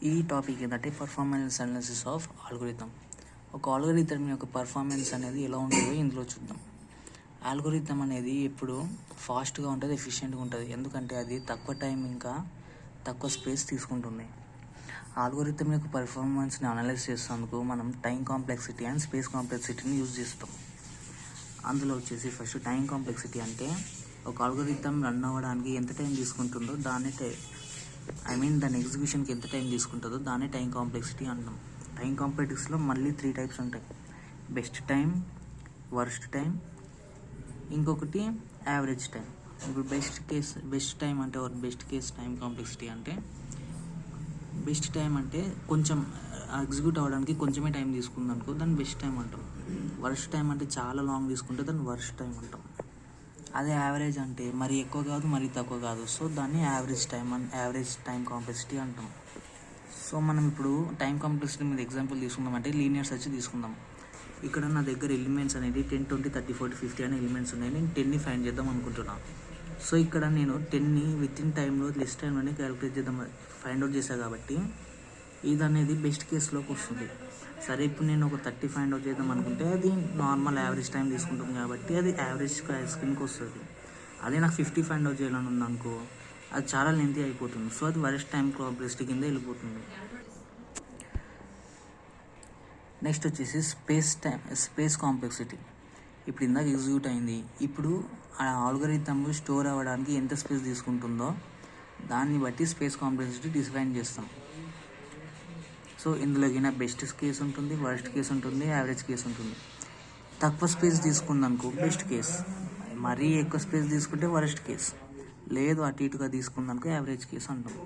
ఈ టాపిక్ ఏంటంటే performance analysis of algorithm. ఒక ఆల్గోరిథం యొక్క పర్ఫార్మెన్స్ అనేది ఎలా ఉంటుందో ఇందులో చూద్దాం. ఆల్గోరిథం అనేది ఎప్పుడు ఫాస్ట్గా ఉంటుంది, ఎఫిషియెంట్గా ఉంటుంది. ఎందుకంటే అది తక్కువ టైం ఇంకా తక్కువ స్పేస్ తీసుకుంటుంది. ఆల్గోరిథం యొక్క పర్ఫార్మెన్స్ని అనలైజ్ చేసేందుకు మనం టైం కాంప్లెక్సిటీ అండ్ స్పేస్ కాంప్లెక్సిటీని యూజ్ చేస్తాం. అందులో వచ్చేసి ఫస్ట్ టైం కాంప్లెక్సిటీ అంటే ఒక ఆల్గోరిథం రన్ అవ్వడానికి ఎంత టైం తీసుకుంటుందో దాన్ని దాని ఎగ్జిక్యూషన్కి ఎంత టైం తీసుకుంటుందో దాన్ని టైం కాంప్లెక్సిటీ అంటాం. టైం కాంప్లెక్సిటీలో మళ్ళీ 3 టైప్స్ ఉంటాయి: బెస్ట్ టైం, వర్స్ట్ టైం, ఇంకొకటి యావరేజ్ టైం. ఇప్పుడు బెస్ట్ టైం అంటే బెస్ట్ కేస్ టైం కాంప్లెక్సిటీ అంటే బెస్ట్ టైం అంటే కొంచెం ఎగ్జిక్యూట్ అవ్వడానికి కొంచెమే టైం తీసుకుంది అనుకో, దాన్ని బెస్ట్ టైం అంటాం. వర్స్ట్ టైం అంటే చాలా లాంగ్ తీసుకుంటే దాన్ని వర్స్ట్ టైం అంటాం. అదే యావరేజ్ అంటే మరీ ఎక్కువ కాదు మరీ తక్కువ కాదు, సో దాన్ని యావరేజ్ టైం కాంప్లెక్సిటీ అంటాం. సో మనం ఇప్పుడు టైం కాంప్లెక్సిటీ మీద ఎగ్జాంపుల్ తీసుకుందామంటే లీనియర్ సెర్చ్ తీసుకుందాం. ఇక్కడ నా దగ్గర ఎలిమెంట్స్ అనేది 10, 20, 30, 40, 50 అనే ఎలిమెంట్స్ ఉన్నాయి. నేను 10ని ఫైండ్ చేద్దాం అనుకుంటున్నాను. సో ఇక్కడ నేను 10ని విత్ ఇన్ టైంలో లెస్ టైంలోనే క్యాలిక్యులేట్ చేద్దాం ఫైండ్ అవుట్ చేశాను కాబట్టి ఇది అనేది బెస్ట్ కేసులోకి వస్తుంది. సరే, ఇప్పుడు నేను ఒక 30 ఫైండ్ అవుట్ చేద్దాం అనుకుంటే అది నార్మల్ యావరేజ్ టైం తీసుకుంటాం కాబట్టి అది యావరేజ్ స్క్రీన్కి వస్తుంది. అదే నాకు 50 ఫైండ్ అవుట్ చేయాలని ఉందనుకో, అది చాలా లెంతీ అయిపోతుంది. సో అది వరస్ట్ టైం కాంప్లెక్సిటీ కింద వెళ్ళిపోతుంది. నెక్స్ట్ వచ్చేసి స్పేస్ కాంప్లెక్సిటీ. ఇప్పుడు ఇందాక ఎగ్జిక్యూట్ అయింది. ఇప్పుడు ఆ ఆల్గోరిథం స్టోర్ అవ్వడానికి ఎంత స్పేస్ తీసుకుంటుందో దాన్ని బట్టి స్పేస్ కాంప్లెక్సిటీ డిఫైన్ చేస్తాం. సో ఇందులో బెస్ట్ కేస్ ఉంటుంది, వర్స్ట్ కేస్ ఉంటుంది, యావరేజ్ కేస్ ఉంటుంది. తక్కువ స్పేస్ తీసుకుందనుకో బెస్ట్ కేస్, మరీ ఎక్కువ స్పేస్ తీసుకుంటే వరస్ట్ కేస్, లేదు అటు ఇటుగా తీసుకుందనుకో యావరేజ్ కేస్ అంటాం.